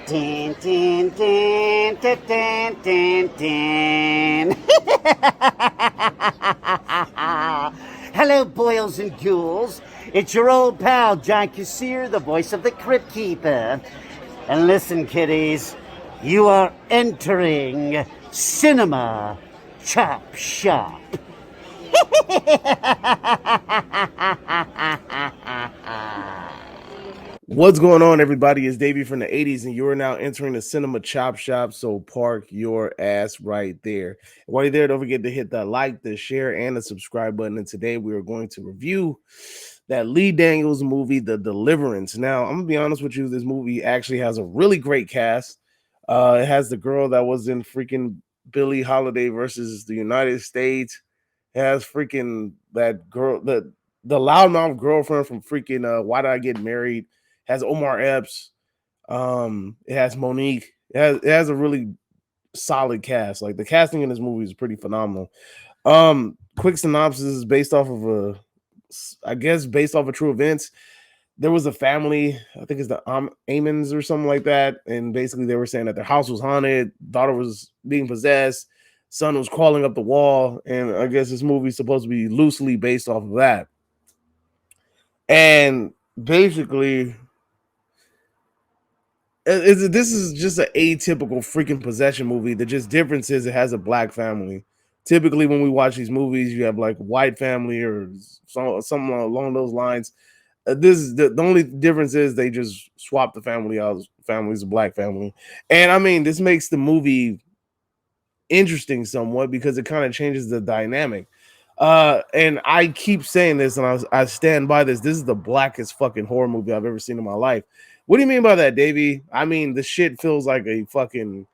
Tin, tin, tin, tin, tin, tin, tin. Hello, boils and ghouls. It's your old pal, John Kassir, the voice of the Crypt Keeper. And listen, kiddies, you are entering Cinema Chop Shop. What's going on, everybody? It's Davey from the 80s, and you're now entering the Cinema Chop Shop, so park your ass right there. While you're there, don't forget to hit the like, the share, and the subscribe button. And today we are going to review that Lee Daniels movie, The Deliverance. Now, I'm going to be honest with you, this movie actually has a really great cast. It has the girl that was in freaking Billie Holiday versus the United States. It has freaking that girl, the loudmouth girlfriend from freaking Why Did I Get Married? Has Omar Epps. It has Monique. It has a really solid cast. Like the casting in this movie is pretty phenomenal. Quick synopsis is based off of I guess based off of true events. There was a family, I think it's the Amons or something like that, and basically they were saying that their house was haunted, daughter was being possessed, son was crawling up the wall, and I guess this movie is supposed to be loosely based off of that. And basically, this is just an atypical freaking possession movie. The just difference is it has a black family. Typically, when we watch these movies, you have like white family or something along those lines. This is the only difference is they just swap the family out. Family's a black family, and I mean this makes the movie interesting somewhat because it kind of changes the dynamic. And I keep saying this, and I stand by this. This is the blackest fucking horror movie I've ever seen in my life. What do you mean by that, Davey? I mean the shit feels like a fucking.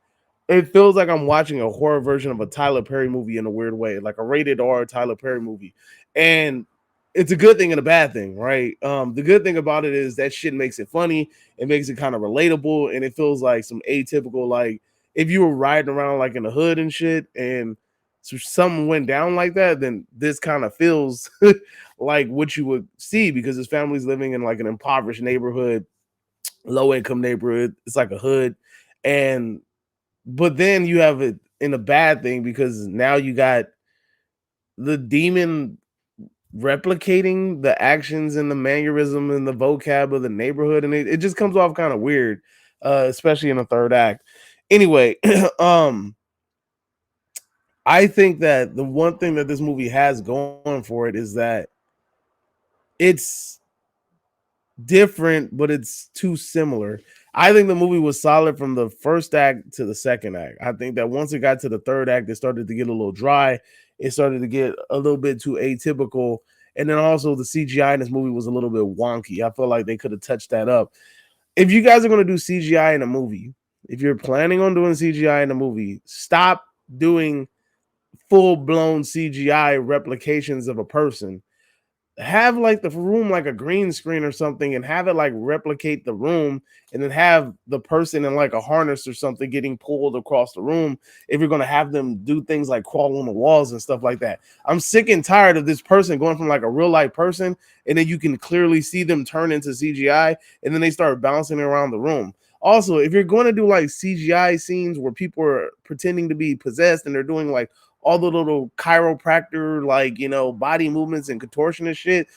It feels like I'm watching a horror version of a Tyler Perry movie in a weird way, like a rated R Tyler Perry movie. And it's a good thing and a bad thing, right? The good thing about it is that shit makes it funny, it makes it kind of relatable, and it feels like some atypical, like if you were riding around like in the hood and shit, and so something went down like that, then this kind of feels like what you would see because his family's living in like an impoverished neighborhood, low income neighborhood. It's like a hood, and but then you have it in a bad thing because now you got the demon replicating the actions and the mannerism and the vocab of the neighborhood, and it just comes off kind of weird, especially in the third act. Anyway, um, I think that the one thing that this movie has going for it is that it's different, but it's too similar. I think the movie was solid from the first act to the second act. I think that once it got to the third act, it started to get a little dry. It started to get a little bit too atypical. And then also the CGI in this movie was a little bit wonky. I feel like they could have touched that up. If you guys are going to do CGI in a movie, if you're planning on doing CGI in a movie, stop doing full blown CGI replications of a person. Have like the room like a green screen or something and have it like replicate the room, and then have the person in like a harness or something getting pulled across the room if you're going to have them do things like crawl on the walls and stuff like that. I'm sick and tired of this person going from like a real life person and then you can clearly see them turn into CGI and then they start bouncing around the room. Also, if you're going to do like CGI scenes where people are pretending to be possessed and they're doing like all the little chiropractor, like, body movements and contortionist shit,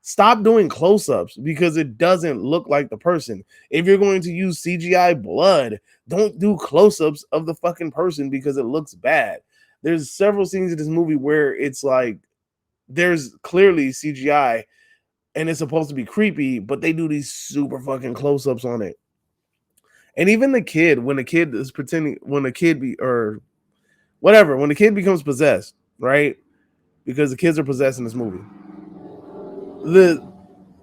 stop doing close-ups because it doesn't look like the person. If you're going to use CGI blood, don't do close-ups of the fucking person because it looks bad. There's several scenes in this movie where it's like there's clearly CGI and it's supposed to be creepy, but they do these super fucking close-ups on it. And even the kid, when the kid is pretending, when the kid be or whatever, when the kid becomes possessed, right? Because the kids are possessed in this movie. The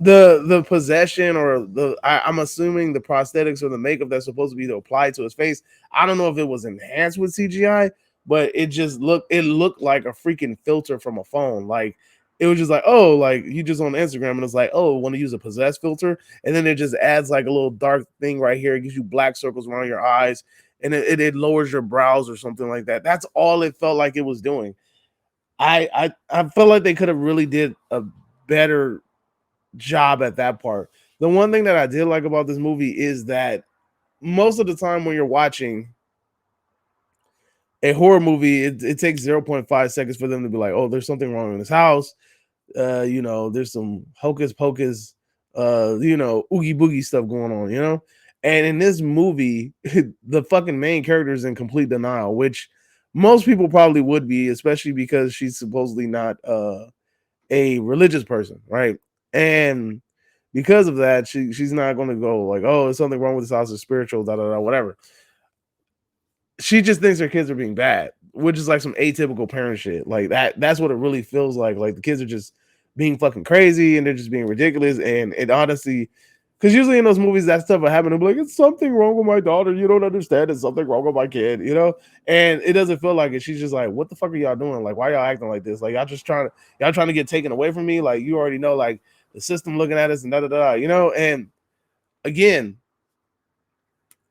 the possession or I'm assuming the prosthetics or the makeup that's supposed to be applied to his face. I don't know if it was enhanced with CGI, but it looked like a freaking filter from a phone. Like it was just like, oh, like you just on Instagram and it's like, oh, want to use a possessed filter, and then it just adds like a little dark thing right here. It gives you black circles around your eyes, and it lowers your brows or something like that. That's all it felt like it was doing. I felt like they could have really did a better job at that part. The one thing that I did like about this movie is that most of the time when you're watching a horror movie, it takes 0.5 seconds for them to be like, oh, there's something wrong in this house. There's some hocus pocus, oogie boogie stuff going on, And in this movie, the fucking main character is in complete denial, which most people probably would be, especially because she's supposedly not a religious person, right? And because of that, she's not going to go like, oh, there's something wrong with this house, it's spiritual, da da da, whatever. She just thinks her kids are being bad, which is like some atypical parent shit. Like that's what it really feels like. Like the kids are just being fucking crazy and they're just being ridiculous. And it honestly, because usually in those movies that stuff will happen, they'll be like, it's something wrong with my daughter. You don't understand. It's something wrong with my kid, And it doesn't feel like it. She's just like, what the fuck are y'all doing? Like, why y'all acting like this? Like y'all trying to get taken away from me. Like you already know, like the system looking at us and da da da, And again,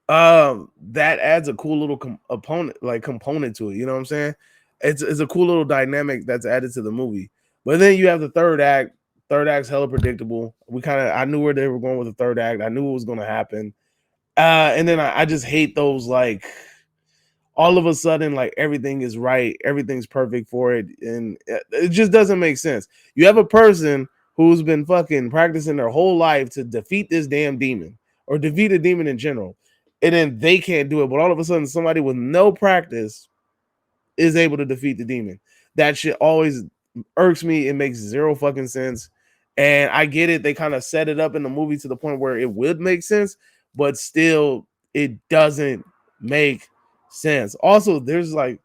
that adds a cool little component to it, you know what I'm saying? It's a cool little dynamic that's added to the movie. But then you have the third act's hella predictable. I knew where they were going with the third act. I knew what was going to happen. And then I just hate those, like, all of a sudden, like, everything is right, everything's perfect for it, and it just doesn't make sense. You have a person who's been fucking practicing their whole life to defeat this damn demon or defeat a demon in general, and then they can't do it, but all of a sudden somebody with no practice is able to defeat the demon. That shit always irks me. It makes zero fucking sense. And I get it, they kind of set it up in the movie to the point where it would make sense, but still it doesn't make sense. Also, there's like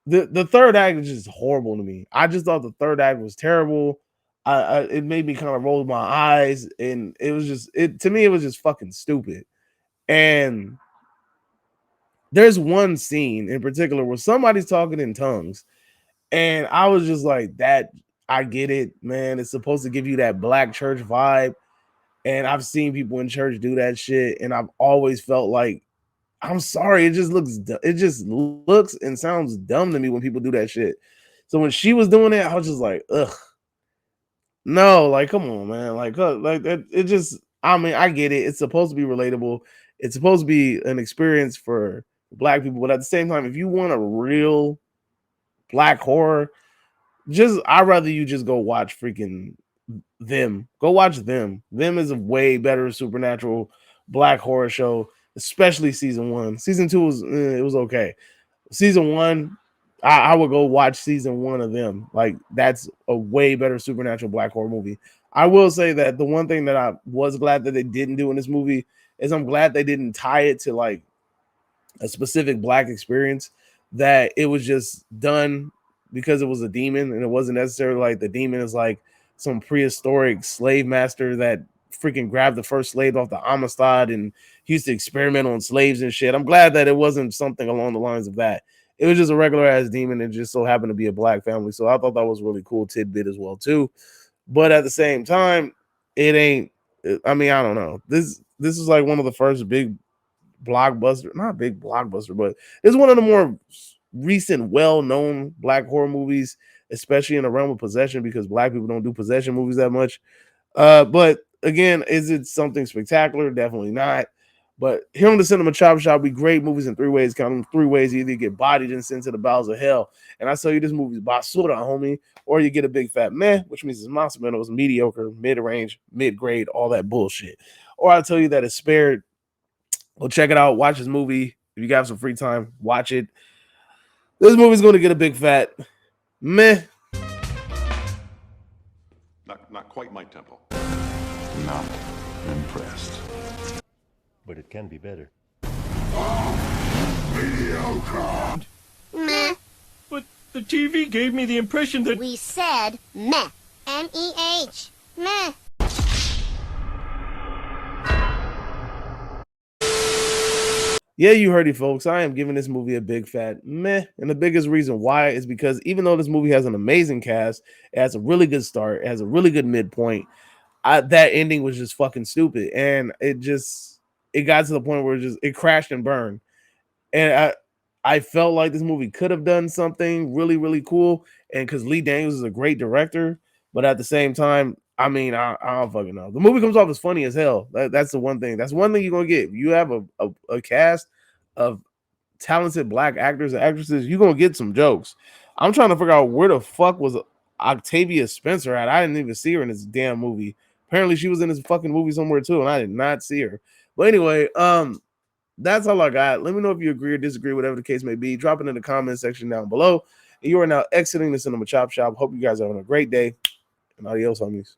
the third act is just horrible to me. I just thought the third act was terrible. It made me kind of roll my eyes, and it was just it to me. It was just fucking stupid. And there's one scene in particular where somebody's talking in tongues, and I was just like, that. I get it, man. It's supposed to give you that black church vibe, and I've seen people in church do that shit, and I've always felt like, I'm sorry, it just looks and sounds dumb to me when people do that shit. So when she was doing it, I was just like, ugh, no, like, come on, man, like it just. I mean, I get it. It's supposed to be relatable. It's supposed to be an experience for black people, but at the same time, if you want a real black horror, I'd rather you just go watch freaking them. Go watch them. Them is a way better supernatural black horror show, especially season one. Season two was it was okay. Season one, I would go watch season one of them. Like that's a way better supernatural black horror movie. I will say that the one thing that I was glad that they didn't do in this movie is I'm glad they didn't tie it to like a specific black experience, that it was just done because it was a demon, and it wasn't necessarily like the demon is like some prehistoric slave master that freaking grabbed the first slave off the Amistad and he used to experiment on slaves and shit. I'm glad that it wasn't something along the lines of that. It was just a regular ass demon and just so happened to be a black family. So I thought that was a really cool tidbit as well too. But at the same time, it ain't. I mean, I don't know. This is like one of the first big blockbuster, not big blockbuster, but it's one of the more recent, well-known black horror movies, especially in the realm of possession, because black people don't do possession movies that much. But again, is it something spectacular? Definitely not. But here on the Cinema Chop Shop, we grade movies in three ways. Count them three ways: you either get bodied and sent to the bowels of hell, and I tell you this movie's basura, homie, or you get a big fat meh, which means it's monster, mediocre, mid-range, mid-grade, all that bullshit. Or I tell you that it's spared. Go check it out. Watch this movie. If you got some free time, watch it. This movie's going to get a big fat meh. Not quite my tempo. Not impressed. But it can be better. Mediocre. Meh. But the TV gave me the impression that... We said meh. M-E-H. Meh. Yeah, you heard it, folks. I am giving this movie a big fat meh. And the biggest reason why is because even though this movie has an amazing cast, it has a really good start, it has a really good midpoint, that ending was just fucking stupid. And it got to the point where it crashed and burned. And I felt like this movie could have done something really, really cool. And because Lee Daniels is a great director, but at the same time, I mean, I don't fucking know. The movie comes off as funny as hell. That's the one thing. That's one thing you're gonna get. You have a cast of talented black actors and actresses. You're gonna get some jokes. I'm trying to figure out where the fuck was Octavia Spencer at. I didn't even see her in this damn movie. Apparently, she was in this fucking movie somewhere too, and I did not see her. But anyway, that's all I got. Let me know if you agree or disagree, whatever the case may be. Drop it in the comment section down below. And you are now exiting the Cinema Chop Shop. Hope you guys are having a great day. And adios, homies.